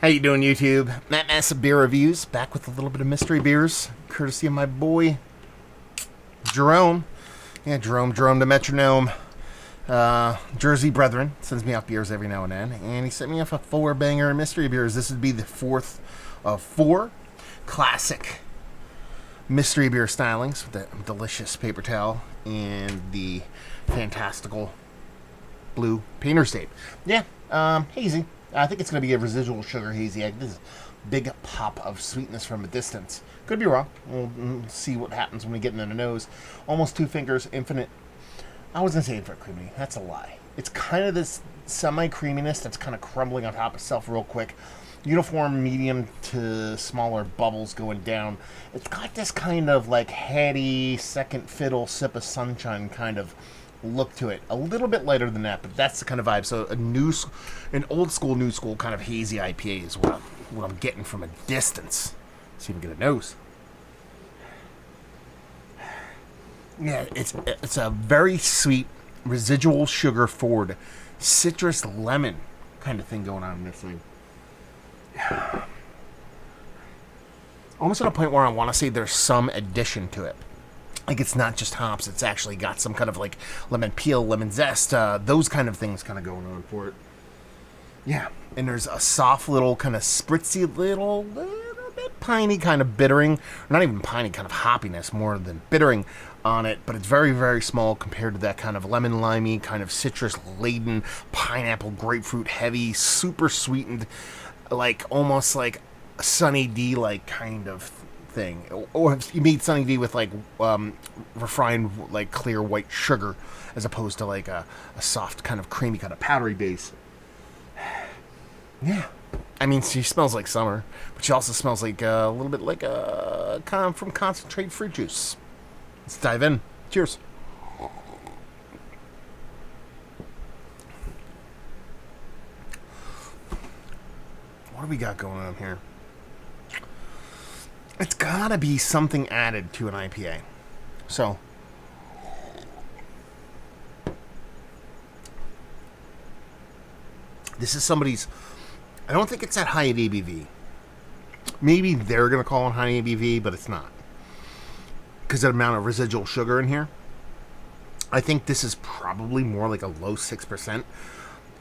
How you doing, YouTube? Matt Massive Beer Reviews, back with a little bit of mystery beers, courtesy of my boy, Jerome. Yeah, Jerome the Metronome. Jersey Brethren sends me off beers every now and then, and he sent me off a 4-banger mystery beers. This would be the fourth of 4 classic mystery beer stylings with the delicious paper towel and the fantastical blue painter's tape. Yeah, hazy. I think it's going to be a residual sugar hazy egg. This is big pop of sweetness from a distance. Could be wrong. We'll see what happens when we get into the nose. Almost 2 fingers, infinite. I was going to say infinite creamy. That's a lie. It's kind of this semi-creaminess that's kind of crumbling on top of itself real quick. Uniform medium to smaller bubbles going down. It's got this kind of like heady second fiddle sip of sunshine kind of look to it. A little bit lighter than that, but that's the kind of vibe. So an old school, new school kind of hazy IPA is what I'm getting from a distance. Let's see if we get a nose. Yeah, it's a very sweet, residual sugar forward, citrus lemon kind of thing going on in this thing. Almost at a point where I want to say there's some addition to it. Like it's not just hops, it's actually got some kind of like lemon peel, lemon zest, those kind of things kind of going on for it. Yeah, and there's a soft little kind of spritzy little bit piney kind of bittering, or not even piney, kind of hoppiness more than bittering on it, but it's very, very small compared to that kind of lemon limey, kind of citrus laden, pineapple, grapefruit heavy, super sweetened, like almost like Sunny D like kind of thing. Or if you made Sunny D with like refined like clear white sugar as opposed to like a soft kind of creamy kind of powdery base. Yeah, I mean, she smells like summer, but she also smells like a little bit like a kind of from concentrated fruit juice. Let's dive in. Cheers. What do we got going on here? It's gotta be something added to an IPA. So, this is somebody's. I don't think it's that high at ABV. Maybe they're gonna call it high ABV, but it's not. Because of the amount of residual sugar in here. I think this is probably more like a low 6%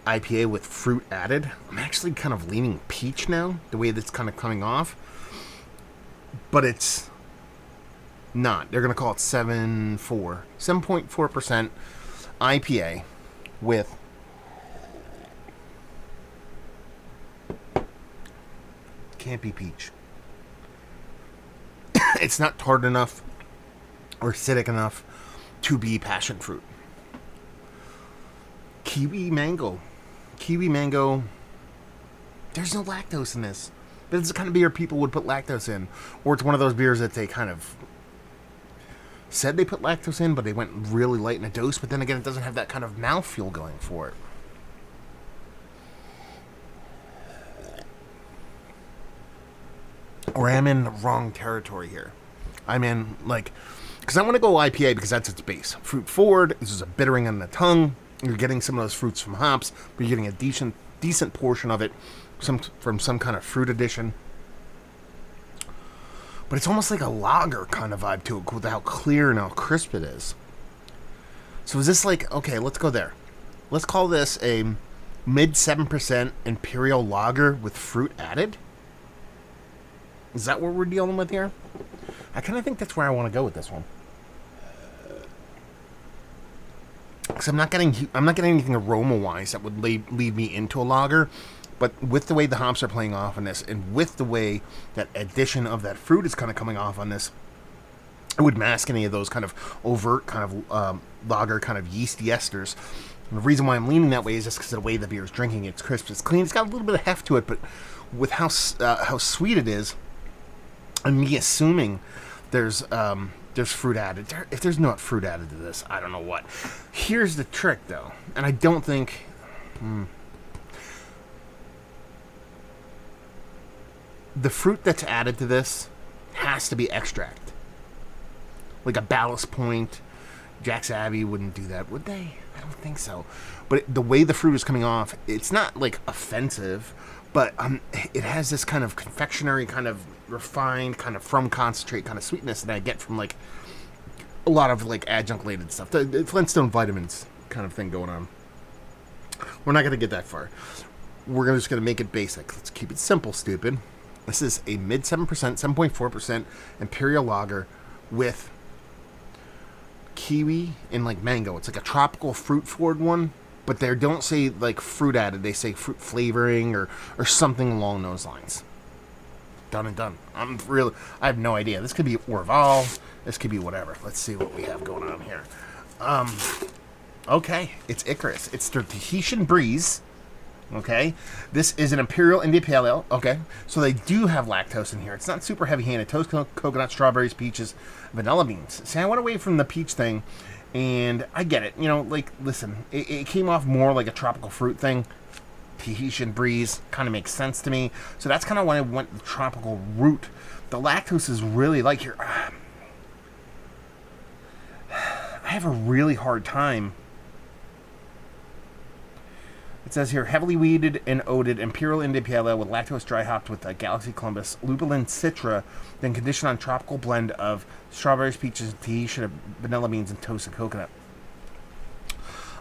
IPA with fruit added. I'm actually kind of leaning peach now, the way that's kind of coming off. But it's not. They're going to call it 7.4% IPA with can't be peach. It's not tart enough or acidic enough to be passion fruit. Kiwi mango. There's no lactose in this. But it's the kind of beer people would put lactose in. Or it's one of those beers that they kind of said they put lactose in, but they went really light in a dose. But then again, it doesn't have that kind of mouthfeel going for it. Or I'm in the wrong territory here. I'm in, like, because I want to go IPA because that's its base. Fruit forward, this is a bittering on the tongue. You're getting some of those fruits from hops, but you're getting a decent portion of it from some kind of fruit addition. But it's almost like a lager kind of vibe to it with how clear and how crisp it is. So is this like, okay, let's go there. Let's call this a mid 7% imperial lager with fruit added? Is that what we're dealing with here? I kind of think that's where I want to go with this one. Because I'm not getting anything aroma-wise that would lead me into a lager. But with the way the hops are playing off on this, and with the way that addition of that fruit is kind of coming off on this, it would mask any of those kind of overt kind of lager kind of yeasty esters. And the reason why I'm leaning that way is just because of the way the beer is drinking. It's crisp, it's clean, it's got a little bit of heft to it, but with how sweet it is, and me assuming there's fruit added. If there's not fruit added to this, I don't know what. Here's the trick, though, and I don't think. The fruit that's added to this has to be extract. Like a Ballast Point, Jack's Abbey wouldn't do that, would they? I don't think so. But the way the fruit is coming off, it's not like offensive, but it has this kind of confectionery, kind of refined, kind of from concentrate kind of sweetness that I get from like a lot of like adjunct-related stuff. The Flintstone vitamins kind of thing going on. We're not going to get that far. We're just going to make it basic. Let's keep it simple, stupid. This is a mid 7%, 7.4% Imperial Lager with kiwi and like mango. It's like a tropical fruit forward one, but they don't say like fruit added. They say fruit flavoring or something along those lines. Done and done. I have no idea. This could be Orval. This could be whatever. Let's see what we have going on here. Okay, it's Icarus. It's the Tahitian Breeze. Okay, this is an Imperial India Pale Ale. Okay, so they do have lactose in here. It's not super heavy-handed. Toast, coconut, strawberries, peaches, vanilla beans. See, I went away from the peach thing, and I get it. You know, like, listen, it came off more like a tropical fruit thing. Tahitian Breeze kind of makes sense to me. So that's kind of when I went the tropical route. The lactose is really like here. I have a really hard time. It says here, heavily weeded and oated Imperial India Pale Ale with lactose dry hopped with Galaxy Columbus, Lupulin Citra, then conditioned on tropical blend of strawberries, peaches, Tahitian, vanilla beans, and toasted coconut.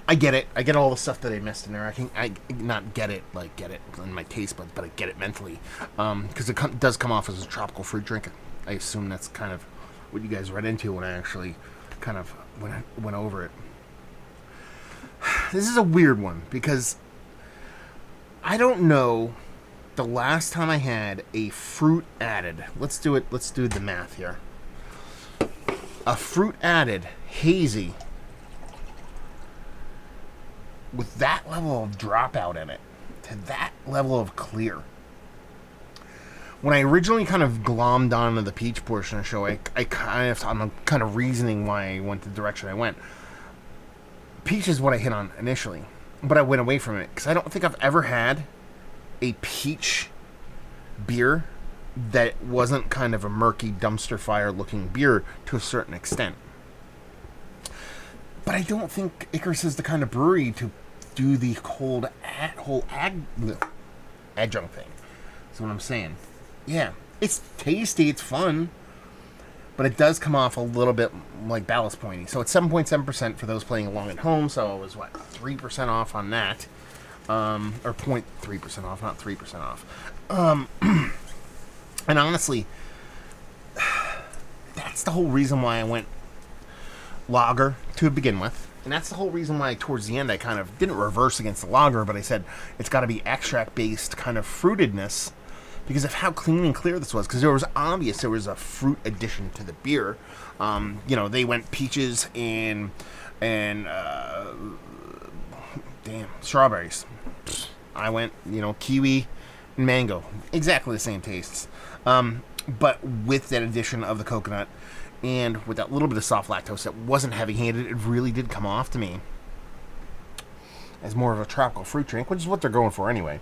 I get it. I get all the stuff that I missed in there. I not get it in my taste buds, but I get it mentally. Because it does come off as a tropical fruit drink. I assume that's kind of what you guys read into when I actually kind of went over it. This is a weird one because I don't know the last time I had a fruit added. Let's do it. Let's do the math here. A fruit added hazy with that level of dropout in it, to that level of clear. When I originally kind of glommed onto the peach portion of the show, I'm kind of reasoning why I went the direction I went. Peach is what I hit on initially, but I went away from it because I don't think I've ever had a peach beer that wasn't kind of a murky dumpster fire looking beer to a certain extent. But I don't think Icarus is the kind of brewery to do the whole adjunct thing. That's what I'm saying. Yeah, it's tasty, it's fun, but it does come off a little bit like Ballast Pointy. So it's 7.7% for those playing along at home, so it was, 3% off on that. Or 0.3% off, not 3% off. And honestly, that's the whole reason why I went lager to begin with. And that's the whole reason why towards the end I kind of didn't reverse against the lager, but I said it's got to be extract-based kind of fruitedness because of how clean and clear this was. Because there was a fruit addition to the beer. They went peaches and strawberries. I went, kiwi and mango. Exactly the same tastes. But with that addition of the coconut and with that little bit of soft lactose that wasn't heavy-handed, it really did come off to me as more of a tropical fruit drink, which is what they're going for anyway.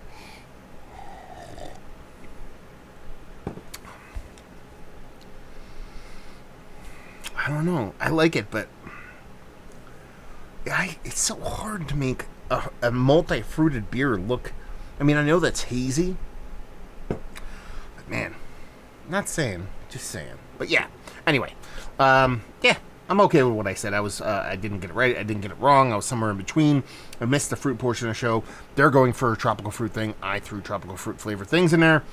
I don't know. I like it, but it's so hard to make a multi-fruited beer look. I mean, I know that's hazy, but man, not saying, just saying. But yeah, anyway, I'm okay with what I said. I didn't get it right. I didn't get it wrong. I was somewhere in between. I missed the fruit portion of the show. They're going for a tropical fruit thing. I threw tropical fruit flavored things in there.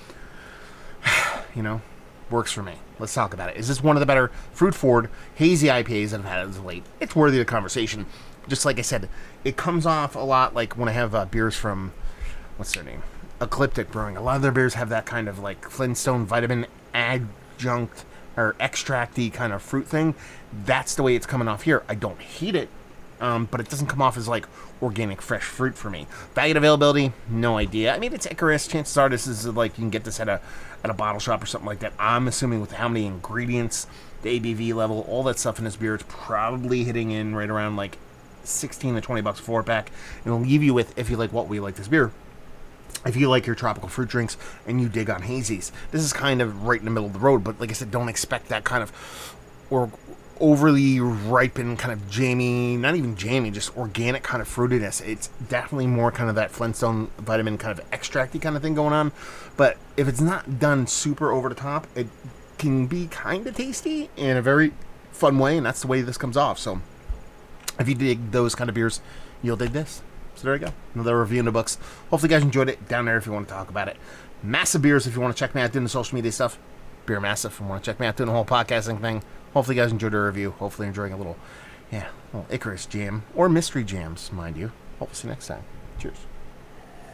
Works for me. Let's talk about it. Is this one of the better fruit-forward, hazy IPAs that I've had as of late? It's worthy of conversation. Just like I said, it comes off a lot like when I have beers from, what's their name? Ecliptic Brewing. A lot of their beers have that kind of like Flintstone vitamin adjunct or extracty kind of fruit thing. That's the way it's coming off here. I don't hate it, but it doesn't come off as like organic fresh fruit for me. Value and availability, no idea. I mean, it's Icarus. Chances are this is like you can get this at a bottle shop or something like that. I'm assuming with how many ingredients, the ABV level, all that stuff in this beer, it's probably hitting in right around like 16 to 20 bucks a 4-pack. And it'll leave you with, if you like what we like this beer, if you like your tropical fruit drinks and you dig on hazies, this is kind of right in the middle of the road. But like I said, don't expect that kind of overly ripened kind of jammy, not even jammy, just organic kind of fruitiness. It's definitely more kind of that Flintstone vitamin kind of extracty kind of thing going on. But if it's not done super over the top, it can be kind of tasty in a very fun way, and that's the way this comes off. So if you dig those kind of beers, you'll dig this. So there you go. Another review in the books. Hopefully you guys enjoyed it. Down there if you want to talk about it. Massive Beers if you want to check me out doing the social media stuff. Beer Massive if you want to check me out doing the whole podcasting thing. Hopefully you guys enjoyed the review. Hopefully you're enjoying a little Icarus jam. Or mystery jams, mind you. Hopefully see you next time. Cheers.